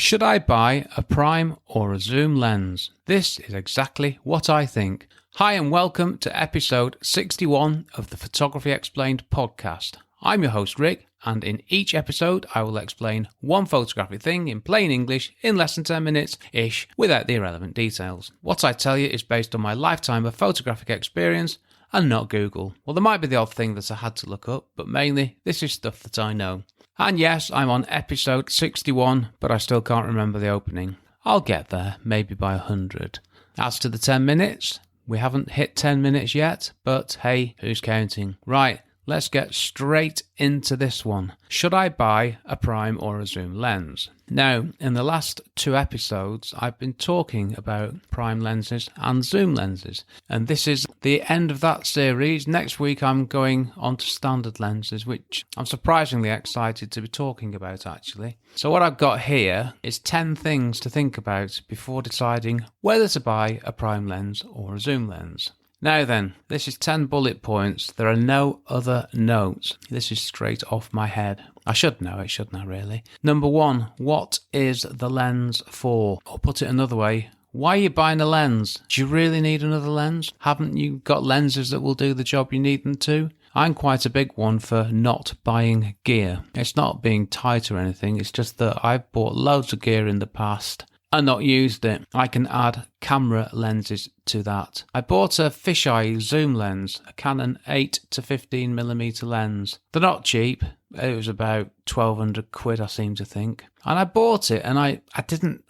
Should I buy a prime or a zoom lens? This is exactly what I think. Hi and welcome to episode 61 of the Photography Explained podcast. I'm your host Rick, and in each episode I will explain one photographic thing in plain English in less than 10 minutes-ish without the irrelevant details. What I tell you is based on my lifetime of photographic experience and not Google. Well, there might be the odd thing that I had to look up, but mainly this is stuff that I know. And yes, I'm on episode 61, but I still can't remember the opening. I'll get there, maybe by 100. As to the 10 minutes, we haven't hit 10 minutes yet, but hey, who's counting? Right, let's get straight into this one. Should I buy a prime or a zoom lens? Now, in the last two episodes, I've been talking about prime lenses and zoom lenses, and this is the end of that series. Next week, I'm going on to standard lenses, which I'm surprisingly excited to be talking about, actually. So what I've got here is 10 things to think about before deciding whether to buy a prime lens or a zoom lens. Now then, this is 10 bullet points. There are no other notes. This is straight off my head. I should know it, shouldn't I, really? Number 1, what is the lens for? Or put it another way, why are you buying a lens? Do you really need another lens? Haven't you got lenses that will do the job you need them to? I'm quite a big one for not buying gear. It's not being tight or anything, it's just that I've bought loads of gear in the past and not used it. I can add camera lenses to that. I bought a fisheye zoom lens, a Canon 8 to 15mm lens. They're not cheap. It was about 1,200 quid, I seem to think. And I bought it and I didn't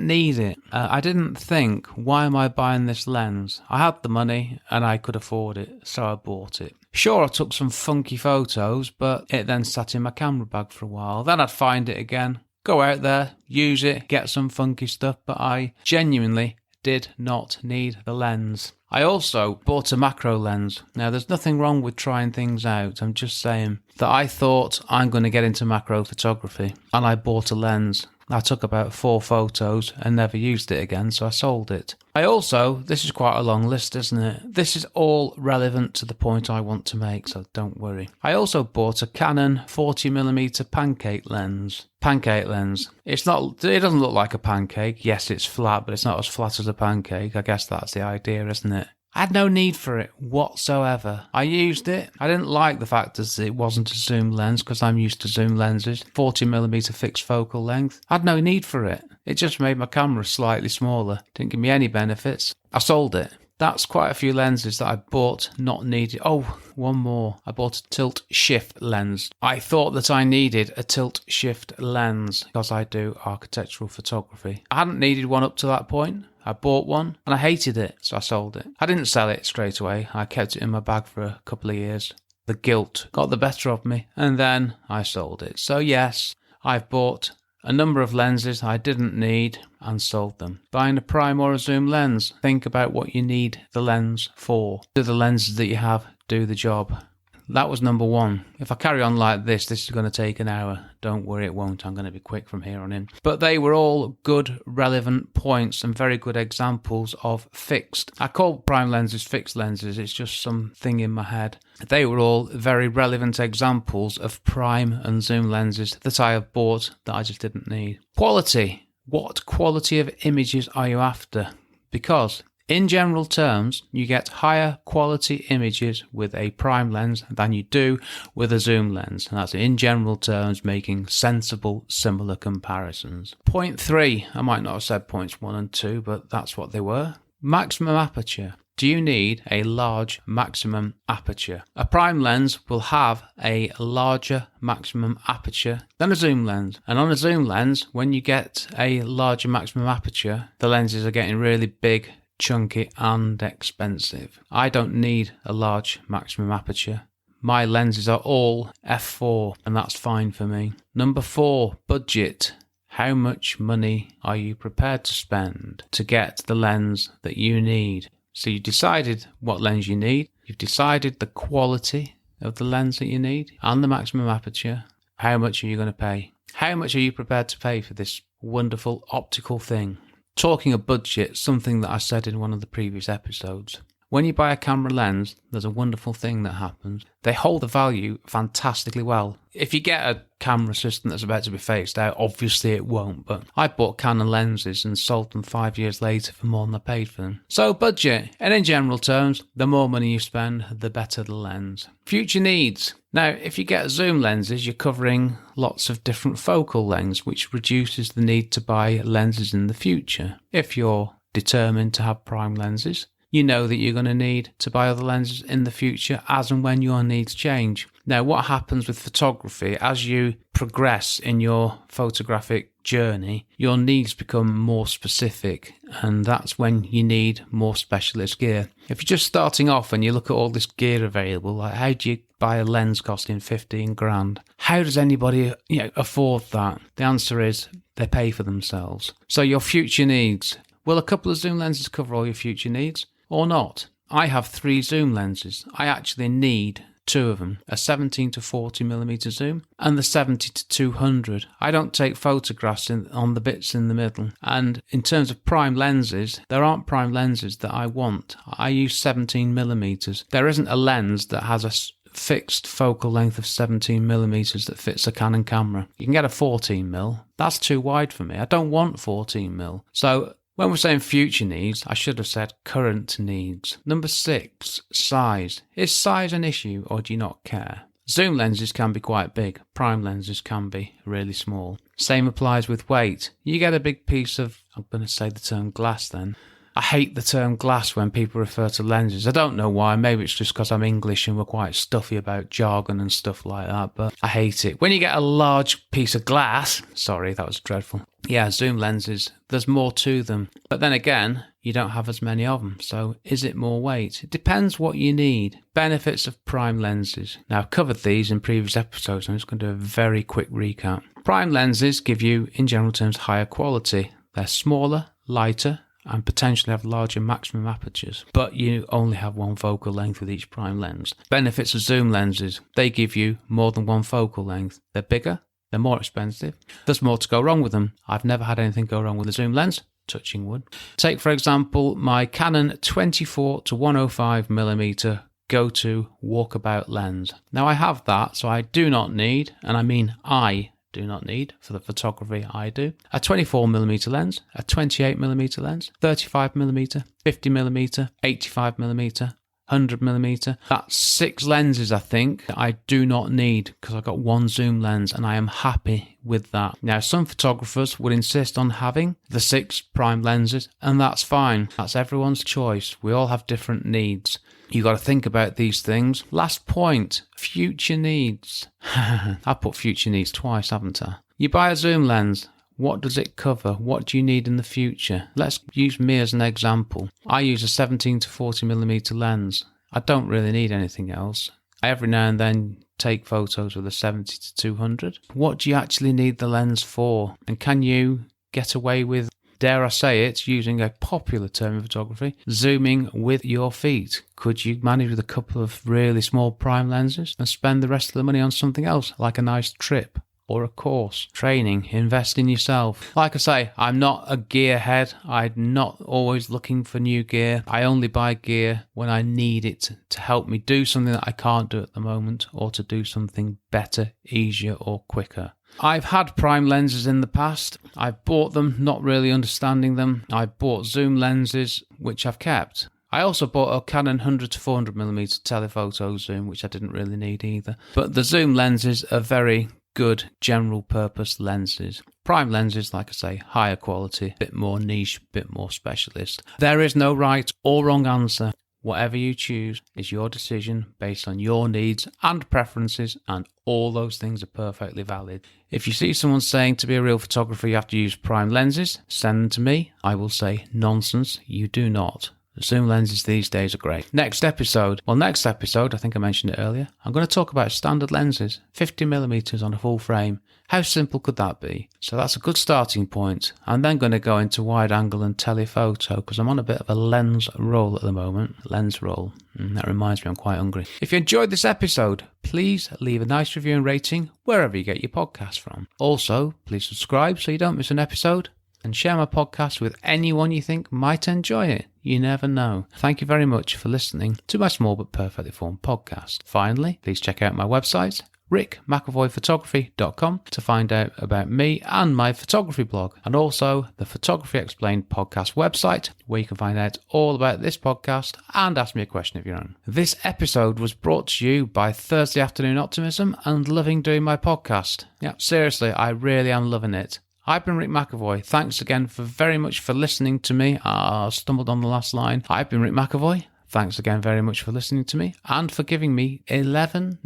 need it. I didn't think, why am I buying this lens? I had the money and I could afford it, so I bought it. Sure, I took some funky photos, but it then sat in my camera bag for a while. Then I'd find it again. Go out there, use it, get some funky stuff, but I genuinely did not need the lens. I also bought a macro lens. Now, there's nothing wrong with trying things out. I'm just saying that I thought I'm going to get into macro photography, and I bought a lens. I took about 4 photos and never used it again, so I sold it. I also, this is quite a long list, isn't it? This is all relevant to the point I want to make, so don't worry. I also bought a Canon 40mm pancake lens. Pancake lens. It doesn't look like a pancake. Yes, it's flat, but it's not as flat as a pancake. I guess that's the idea, isn't it? I had no need for it whatsoever. I used it. I didn't like the fact that it wasn't a zoom lens because I'm used to zoom lenses. 40mm fixed focal length. I had no need for it. It just made my camera slightly smaller. Didn't give me any benefits. I sold it. That's quite a few lenses that I bought, not needed. Oh, one more. I bought a tilt shift lens. I thought that I needed a tilt shift lens because I do architectural photography. I hadn't needed one up to that point. I bought one and I hated it, so I sold it. I didn't sell it straight away. I kept it in my bag for a couple of years. The guilt got the better of me, and then I sold it. So yes, I've bought a number of lenses I didn't need and sold them. Buying a prime or a zoom lens, think about what you need the lens for. Do the lenses that you have do the job? That was number 1. If I carry on like this is going to take an hour. Don't worry, it won't. I'm going to be quick from here on in. But they were all good, relevant points and very good examples of fixed. I call prime lenses fixed lenses. It's just something in my head. They were all very relevant examples of prime and zoom lenses that I have bought that I just didn't need. Quality. What quality of images are you after? Because in general terms, you get higher quality images with a prime lens than you do with a zoom lens. And that's in general terms, making sensible, similar comparisons. Point 3, I might not have said points 1 and 2, but that's what they were. Maximum aperture. Do you need a large maximum aperture? A prime lens will have a larger maximum aperture than a zoom lens. And on a zoom lens, when you get a larger maximum aperture, the lenses are getting really big, chunky and expensive. I don't need a large maximum aperture. My lenses are all f4 and that's fine for me. Number 4, budget. How much money are you prepared to spend to get the lens that you need? So you decided what lens you need. You've decided the quality of the lens that you need and the maximum aperture. How much are you going to pay? How much are you prepared to pay for this wonderful optical thing? Talking of budget, something that I said in one of the previous episodes. When you buy a camera lens, there's a wonderful thing that happens. They hold the value fantastically well. If you get a camera system that's about to be phased out, obviously it won't, but I bought Canon lenses and sold them 5 years later for more than I paid for them. So budget, and in general terms, the more money you spend, the better the lens. Future needs. Now, if you get zoom lenses, you're covering lots of different focal lengths, which reduces the need to buy lenses in the future. If you're determined to have prime lenses, you know that you're going to need to buy other lenses in the future as and when your needs change. Now, what happens with photography, as you progress in your photographic journey, your needs become more specific, and that's when you need more specialist gear. If you're just starting off and you look at all this gear available, like how do you buy a lens costing 15 grand? How does anybody afford that? The answer is they pay for themselves. So your future needs. Will a couple of zoom lenses cover all your future needs or not? I have 3 zoom lenses. I actually need 2 of them, a 17 to 40mm zoom and the 70 to 200. I don't take photographs on the bits in the middle. And in terms of prime lenses, there aren't prime lenses that I want. I use 17mm. There isn't a lens that has a fixed focal length of 17mm that fits a Canon camera. You can get a 14mm. That's too wide for me. I don't want 14mm. So when we're saying future needs, I should have said current needs. Number 6, size. Is size an issue or do you not care? Zoom lenses can be quite big. Prime lenses can be really small. Same applies with weight. You get a big piece of, I'm going to say the term glass then. I hate the term glass when people refer to lenses. I don't know why. Maybe it's just because I'm English and we're quite stuffy about jargon and stuff like that, but I hate it. When you get a large piece of glass, sorry, that was dreadful. Yeah, zoom lenses, there's more to them. But then again, you don't have as many of them. So is it more weight? It depends what you need. Benefits of prime lenses. Now, I've covered these in previous episodes. I'm just going to do a very quick recap. Prime lenses give you, in general terms, higher quality. They're smaller, lighter, and potentially have larger maximum apertures, but you only have one focal length with each prime lens. Benefits of zoom lenses. They give you more than one focal length. They're bigger, they're more expensive. There's more to go wrong with them. I've never had anything go wrong with a zoom lens, touching wood. Take, for example, my Canon 24 to 105mm go-to walkabout lens. Now I have that, so I do not need, and I mean I do not need for the photography I do, a 24mm lens, a 28mm lens, 35mm, 50mm, 85mm, 100mm. That's 6 lenses, I think, that I do not need because I've got one zoom lens and I am happy with that. Now, some photographers would insist on having the 6 prime lenses, and that's fine. That's everyone's choice. We all have different needs. You got to think about these things. Last point, future needs. I put future needs twice, haven't I? You buy a zoom lens. What does it cover? What do you need in the future? Let's use me as an example. I use a 17 to 40mm lens. I don't really need anything else. I every now and then take photos with a 70 to 200. What do you actually need the lens for? And can you get away with, dare I say it, using a popular term in photography, zooming with your feet? Could you manage with a couple of really small prime lenses and spend the rest of the money on something else, like a nice trip or a course, training, invest in yourself? Like I say, I'm not a gearhead. I'm not always looking for new gear. I only buy gear when I need it to help me do something that I can't do at the moment, or to do something better, easier, or quicker. I've had prime lenses in the past. I've bought them, not really understanding them. I've bought zoom lenses, which I've kept. I also bought a Canon 100 to 400mm telephoto zoom, which I didn't really need either. But the zoom lenses are very good general purpose lenses. Prime lenses, like I say, higher quality, a bit more niche, a bit more specialist. There is no right or wrong answer. Whatever you choose is your decision based on your needs and preferences, and all those things are perfectly valid. If you see someone saying to be a real photographer you have to use prime lenses, send them to me. I will say, nonsense, you do not. Zoom lenses these days are great. Next episode, I think I mentioned it earlier, I'm going to talk about standard lenses, 50mm on a full frame. How simple could that be? So that's a good starting point. I'm then going to go into wide angle and telephoto because I'm on a bit of a lens roll at the moment. Lens roll. That reminds me, I'm quite hungry. If you enjoyed this episode, please leave a nice review and rating wherever you get your podcast from. Also, please subscribe so you don't miss an episode. and share my podcast with anyone you think might enjoy it. You never know. Thank you very much for listening to my small but perfectly formed podcast. Finally, please check out my website, rickmcavoyphotography.com, to find out about me and my photography blog, and also the Photography Explained podcast website, where you can find out all about this podcast and ask me a question of your own. This episode was brought to you by Thursday Afternoon Optimism and loving doing my podcast. Yeah, seriously, I really am loving it. I've been Rick McAvoy. Thanks again very much for listening to me. I stumbled on the last line. I've been Rick McAvoy. Thanks again very much for listening to me and for giving me 13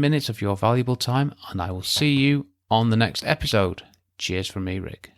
minutes of your valuable time, and I will see you on the next episode. Cheers from me, Rick.